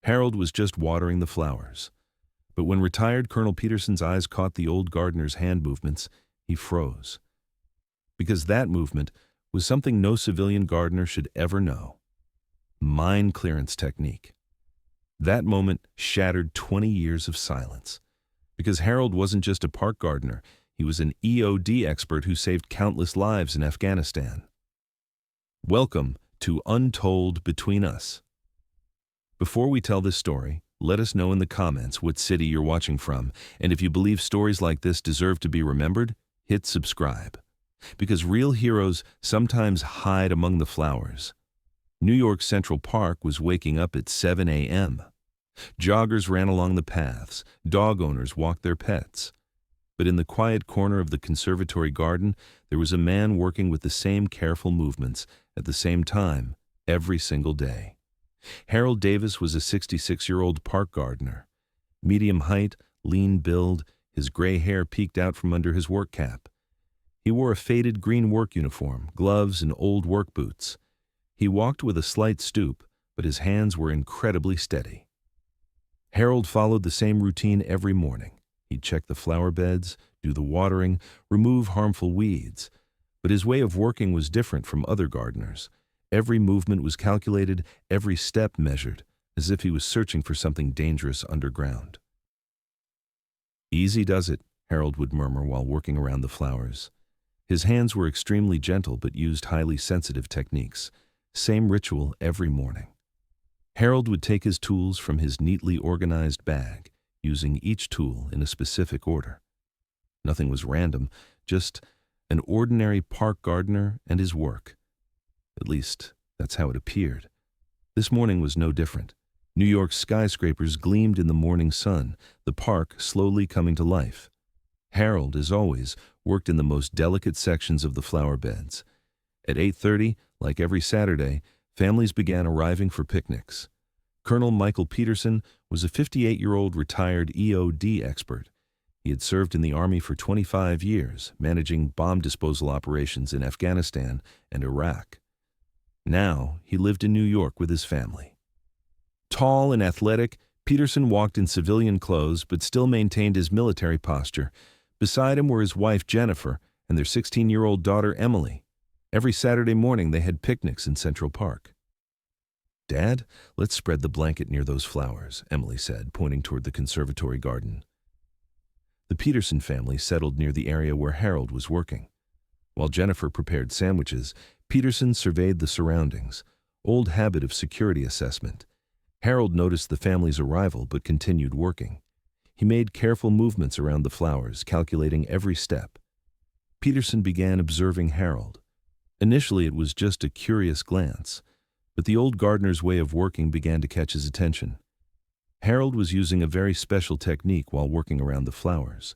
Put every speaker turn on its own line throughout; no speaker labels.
Harold was just watering the flowers. But when retired Colonel Peterson's eyes caught the old gardener's hand movements, he froze. Because that movement was something no civilian gardener should ever know. Mine clearance technique. That moment shattered 20 years of silence. Because Harold wasn't just a park gardener, he was an EOD expert who saved countless lives in Afghanistan. Welcome to Untold Between Us. Before we tell this story, let us know in the comments what city you're watching from, and if you believe stories like this deserve to be remembered, hit subscribe. Because real heroes sometimes hide among the flowers. New York Central Park was waking up at 7 a.m. Joggers ran along the paths, dog owners walked their pets. But in the quiet corner of the conservatory garden, there was a man working with the same careful movements at the same time every single day. Harold Davis was a 66-year-old park gardener. Medium height, lean build, his gray hair peeked out from under his work cap. He wore a faded green work uniform, gloves, and old work boots. He walked with a slight stoop, but his hands were incredibly steady. Harold followed the same routine every morning. He'd check the flower beds, do the watering, remove harmful weeds. But his way of working was different from other gardeners. Every movement was calculated, every step measured, as if he was searching for something dangerous underground. "Easy does it," Harold would murmur while working around the flowers. His hands were extremely gentle but used highly sensitive techniques. Same ritual every morning. Harold would take his tools from his neatly organized bag, using each tool in a specific order. Nothing was random, just an ordinary park gardener and his work. At least, that's how it appeared. This morning was no different. New York's skyscrapers gleamed in the morning sun, the park slowly coming to life. Harold, as always, worked in the most delicate sections of the flower beds. At 8:30, like every Saturday, families began arriving for picnics. Colonel Michael Peterson was a 58-year-old retired EOD expert. He had served in the Army for 25 years, managing bomb disposal operations in Afghanistan and Iraq. Now, he lived in New York with his family. Tall and athletic, Peterson walked in civilian clothes but still maintained his military posture. Beside him were his wife Jennifer and their 16-year-old daughter Emily. Every Saturday morning they had picnics in Central Park. "Dad, let's spread the blanket near those flowers," Emily said, pointing toward the conservatory garden. The Peterson family settled near the area where Harold was working. While Jennifer prepared sandwiches, Peterson surveyed the surroundings, old habit of security assessment. Harold noticed the family's arrival but continued working. He made careful movements around the flowers, calculating every step. Peterson began observing Harold. Initially, it was just a curious glance, but the old gardener's way of working began to catch his attention. Harold was using a very special technique while working around the flowers.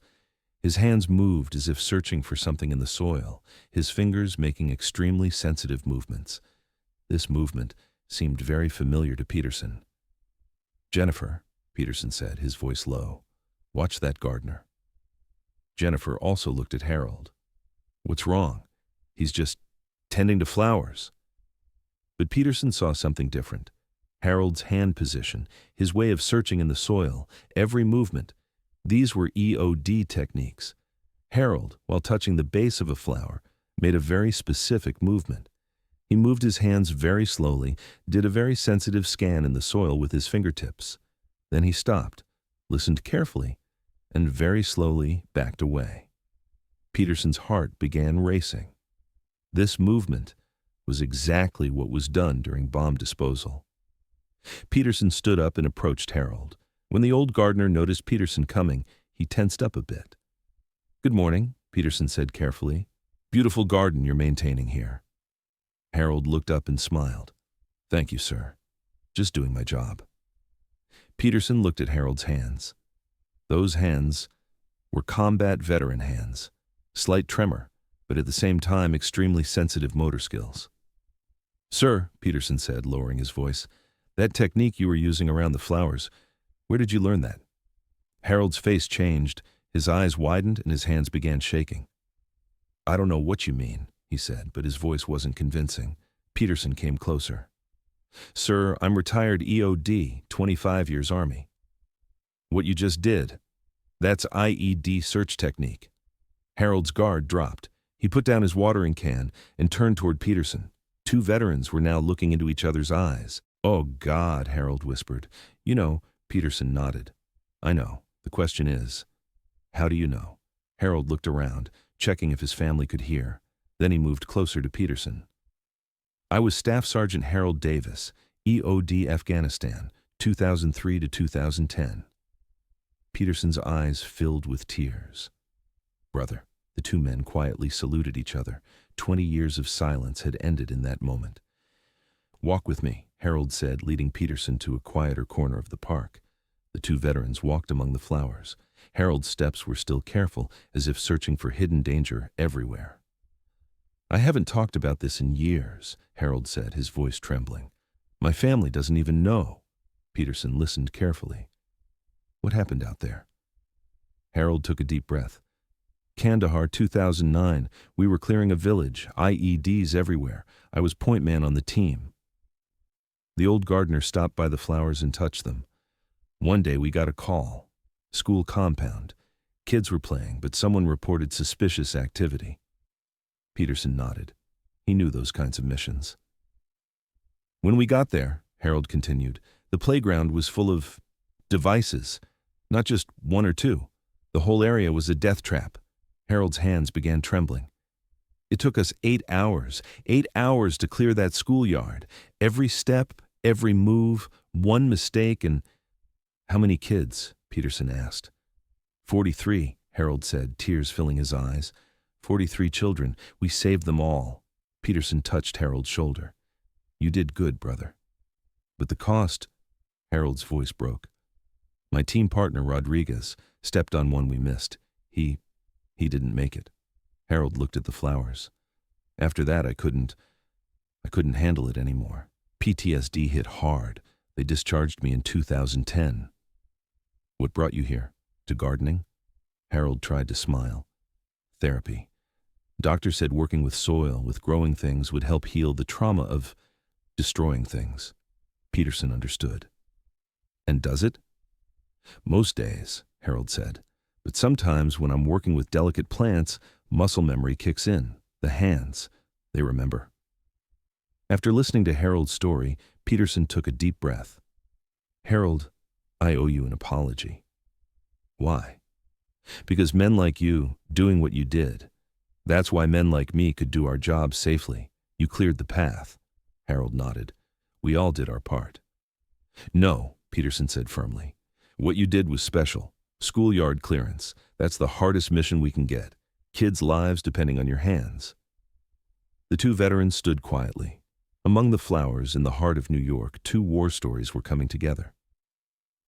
His hands moved as if searching for something in the soil, his fingers making extremely sensitive movements. This movement seemed very familiar to Peterson. "Jennifer," Peterson said, his voice low, "watch that gardener." Jennifer also looked at Harold. "What's wrong? He's just tending to flowers." But Peterson saw something different. Harold's hand position, his way of searching in the soil, every movement. These were EOD techniques. Harold, while touching the base of a flower, made a very specific movement. He moved his hands very slowly, did a very sensitive scan in the soil with his fingertips. Then he stopped, listened carefully, and very slowly backed away. Peterson's heart began racing. This movement was exactly what was done during bomb disposal. Peterson stood up and approached Harold. When the old gardener noticed Peterson coming, he tensed up a bit. "Good morning," Peterson said carefully. "Beautiful garden you're maintaining here." Harold looked up and smiled. "Thank you, sir. Just doing my job." Peterson looked at Harold's hands. Those hands were combat veteran hands. Slight tremor, but at the same time extremely sensitive motor skills. "Sir," Peterson said, lowering his voice, "that technique you were using around the flowers, where did you learn that?" Harold's face changed, his eyes widened, and his hands began shaking. "I don't know what you mean," he said, but his voice wasn't convincing. Peterson came closer. Sir, I'm retired EOD, 25 years Army. What you just did, that's IED search technique. Harold's guard dropped. He put down his watering can and turned toward Peterson. Two veterans were now looking into each other's eyes. "Oh, God," Harold whispered. "You know," Peterson nodded. "I know. The question is, how do you know?" Harold looked around, checking if his family could hear. Then he moved closer to Peterson. "I was Staff Sergeant Harold Davis, EOD Afghanistan, 2003 to 2010. Peterson's eyes filled with tears. "Brother." The two men quietly saluted each other. 20 years of silence had ended in that moment. "Walk with me," Harold said, leading Peterson to a quieter corner of the park. The two veterans walked among the flowers. Harold's steps were still careful, as if searching for hidden danger everywhere. "I haven't talked about this in years," Harold said, his voice trembling. "My family doesn't even know." Peterson listened carefully. "What happened out there?" Harold took a deep breath. "Kandahar, 2009. We were clearing a village, IEDs everywhere. I was point man on the team." The old gardener stopped by the flowers and touched them. "One day we got a call. School compound. Kids were playing, but someone reported suspicious activity." Peterson nodded. He knew those kinds of missions. "When we got there," Harold continued, "the playground was full of devices, not just one or two. The whole area was a death trap." Harold's hands began trembling. "It took us 8 hours to clear that schoolyard. Every step, every move, one mistake, and—" "How many kids?" Peterson asked. 43, Harold said, tears filling his eyes. 43 children. We saved them all." Peterson touched Harold's shoulder. "You did good, brother." "But the cost—" Harold's voice broke. "My team partner, Rodriguez, stepped on one we missed. He didn't make it." Harold looked at the flowers. "After that, I couldn't handle it anymore. PTSD hit hard. They discharged me in 2010. "What brought you here? To gardening?" Harold tried to smile. "Therapy. Doctor said working with soil, with growing things, would help heal the trauma of destroying things." Peterson understood. "And does it?" "Most days," Harold said. "But sometimes when I'm working with delicate plants, muscle memory kicks in. The hands, they remember." After listening to Harold's story, Peterson took a deep breath. "Harold, I owe you an apology." "Why?" "Because men like you, doing what you did. That's why men like me could do our job safely. You cleared the path." Harold nodded. "We all did our part." "No," Peterson said firmly. "What you did was special. Schoolyard clearance. That's the hardest mission we can get. Kids' lives depending on your hands." The two veterans stood quietly. Among the flowers in the heart of New York, two war stories were coming together.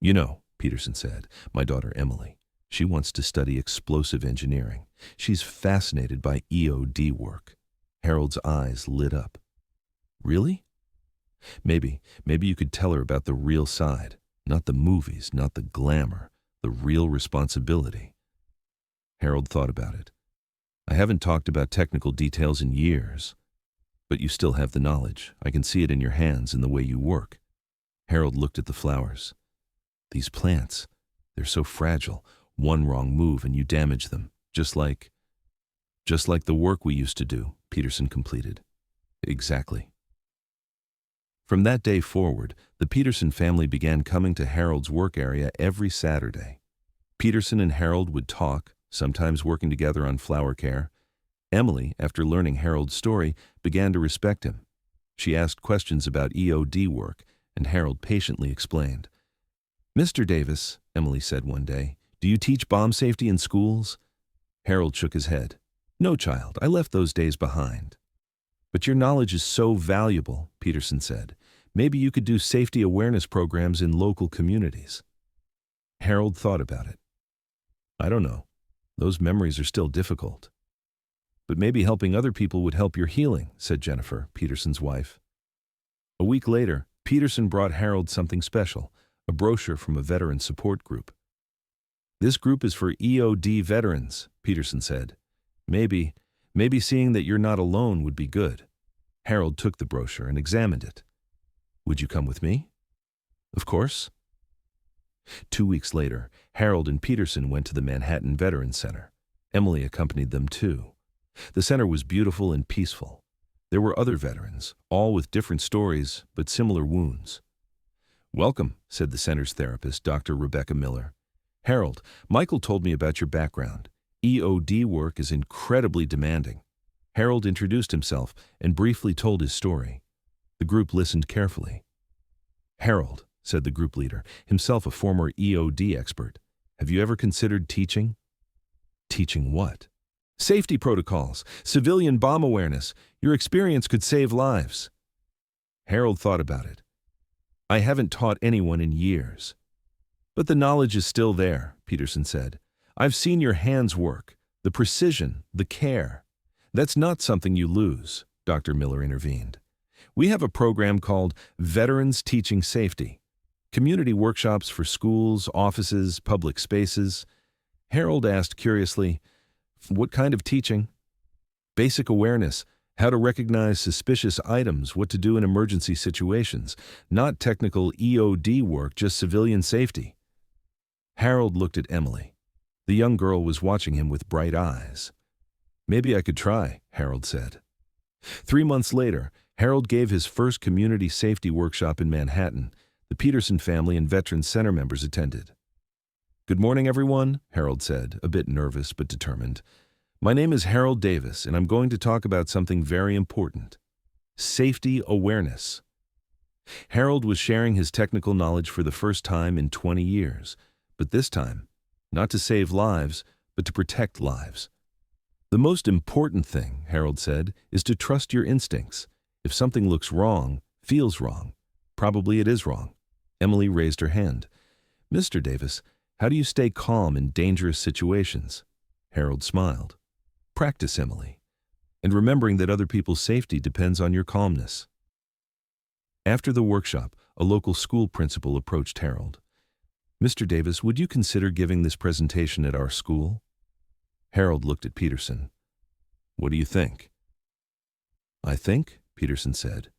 "You know," Peterson said, "my daughter Emily. She wants to study explosive engineering. She's fascinated by EOD work." Harold's eyes lit up. "Really?" Maybe you could tell her about the real side. Not the movies, not the glamour. The real responsibility." Harold thought about it. "I haven't talked about technical details in years. But you still have the knowledge. I can see it in your hands and the way you work." Harold looked at the flowers. "These plants, they're so fragile. One wrong move and you damage them. Just like the work we used to do," Peterson completed. "Exactly." From that day forward, the Peterson family began coming to Harold's work area every Saturday. Peterson and Harold would talk, sometimes working together on flower care. Emily, after learning Harold's story, began to respect him. She asked questions about EOD work, and Harold patiently explained. "Mr. Davis," Emily said one day, "do you teach bomb safety in schools?" Harold shook his head. "No, child, I left those days behind." "But your knowledge is so valuable," Peterson said. "Maybe you could do safety awareness programs in local communities." Harold thought about it. "I don't know. Those memories are still difficult." "But maybe helping other people would help your healing," said Jennifer, Peterson's wife. A week later, Peterson brought Harold something special, a brochure from a veteran support group. "This group is for EOD veterans," Peterson said. Maybe seeing that you're not alone would be good." Harold took the brochure and examined it. Would you come with me? Of course. 2 weeks later, Harold and Peterson went to the Manhattan Veterans Center. Emily accompanied them too. The center was beautiful and peaceful. There were other veterans, all with different stories but similar wounds. "Welcome," said the center's therapist, Dr. Rebecca Miller. "Harold, Michael told me about your background. EOD work is incredibly demanding." Harold introduced himself and briefly told his story. The group listened carefully. "Harold," said the group leader, himself a former EOD expert, "have you ever considered teaching?" "Teaching what?" "Safety protocols, civilian bomb awareness. Your experience could save lives." Harold thought about it. "I haven't taught anyone in years." "But the knowledge is still there," Peterson said. "I've seen your hands work, the precision, the care. That's not something you lose," Dr. Miller intervened. "We have a program called Veterans Teaching Safety. Community workshops for schools, offices, public spaces." Harold asked curiously, "What kind of teaching?" "Basic awareness, how to recognize suspicious items, what to do in emergency situations. Not technical EOD work, just civilian safety." Harold looked at Emily. The young girl was watching him with bright eyes. "Maybe I could try," Harold said. 3 months later, Harold gave his first community safety workshop in Manhattan. The Peterson family and Veterans Center members attended. "Good morning, everyone," Harold said, a bit nervous but determined. "My name is Harold Davis, and I'm going to talk about something very important: safety awareness." Harold was sharing his technical knowledge for the first time in 20 years, but this time, not to save lives, but to protect lives. "The most important thing," Harold said, "is to trust your instincts. If something looks wrong, feels wrong, probably it is wrong." Emily raised her hand. "Mr. Davis, how do you stay calm in dangerous situations?" Harold smiled. "Practice, Emily, and remembering that other people's safety depends on your calmness." After the workshop, a local school principal approached Harold. "Mr. Davis, would you consider giving this presentation at our school?" Harold looked at Peterson. "What do you think?" "I think," Peterson said,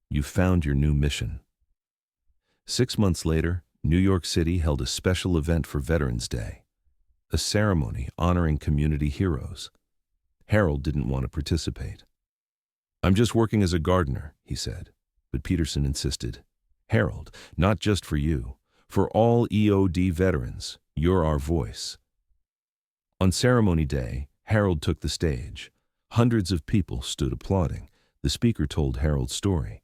"you've found your new mission." 6 months later, New York City held a special event for Veterans Day, a ceremony honoring community heroes. Harold didn't want to participate. "I'm just working as a gardener," he said, but Peterson insisted. "Harold, not just for you, for all EOD veterans, you're our voice." On ceremony day, Harold took the stage. Hundreds of people stood applauding. The speaker told Harold's story.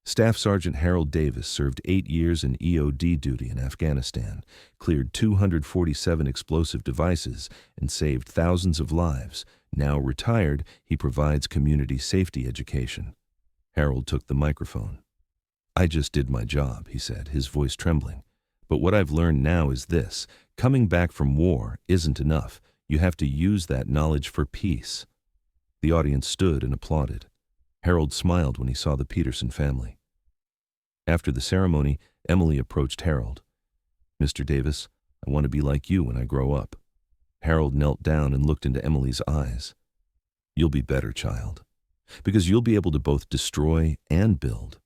Staff Sergeant Harold Davis served 8 years in EOD duty in Afghanistan, cleared 247 explosive devices, and saved thousands of lives. Now retired, he provides community safety education. Harold took the microphone. "I just did my job," he said, his voice trembling. "But what I've learned now is this: coming back from war isn't enough. You have to use that knowledge for peace." The audience stood and applauded. Harold smiled when he saw the Peterson family. After the ceremony, Emily approached Harold. "Mr. Davis, I want to be like you when I grow up." Harold knelt down and looked into Emily's eyes. "You'll be better, child, because you'll be able to both destroy and build."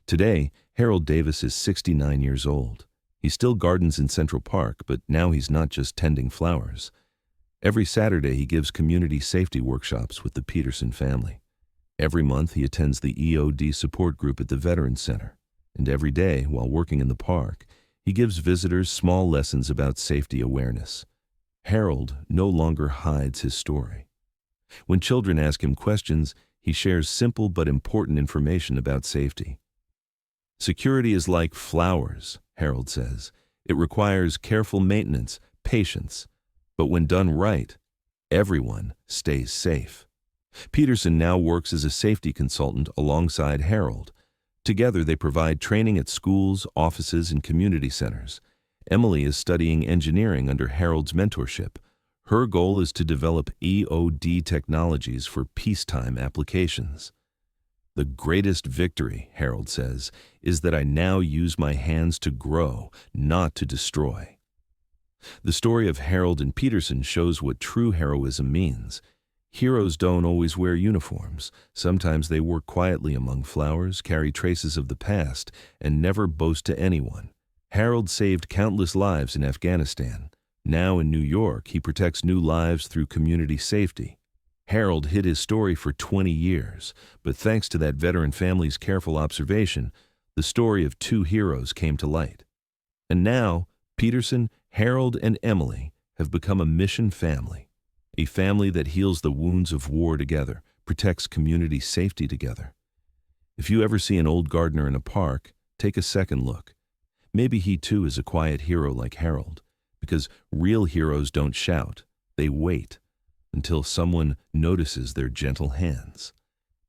Today, Harold Davis is 69 years old. He still gardens in Central Park, but now he's not just tending flowers. Every Saturday, he gives community safety workshops with the Peterson family. Every month, he attends the EOD support group at the Veterans Center. And every day, while working in the park, he gives visitors small lessons about safety awareness. Harold no longer hides his story. When children ask him questions, he shares simple but important information about safety. "Security is like flowers," Harold says. "It requires careful maintenance, patience. But when done right, everyone stays safe." Peterson now works as a safety consultant alongside Harold. Together, they provide training at schools, offices, and community centers. Emily is studying engineering under Harold's mentorship. Her goal is to develop EOD technologies for peacetime applications. "The greatest victory," Harold says, "is that I now use my hands to grow, not to destroy." The story of Harold and Peterson shows what true heroism means. Heroes don't always wear uniforms. Sometimes they work quietly among flowers, carry traces of the past, and never boast to anyone. Harold saved countless lives in Afghanistan. Now in New York, he protects new lives through community safety. Harold hid his story for 20 years, but thanks to that veteran family's careful observation, the story of two heroes came to light. And now, Peterson, Harold, and Emily have become a mission family. A family that heals the wounds of war together, protects community safety together. If you ever see an old gardener in a park, take a second look. Maybe he too is a quiet hero like Harold, because real heroes don't shout, they wait until someone notices their gentle hands.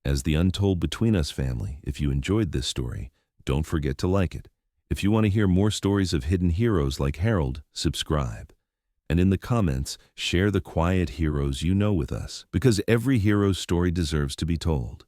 As the Untold Between Us family, if you enjoyed this story, don't forget to like it. If you want to hear more stories of hidden heroes like Harold, subscribe. And in the comments, share the quiet heroes you know with us, because every hero's story deserves to be told.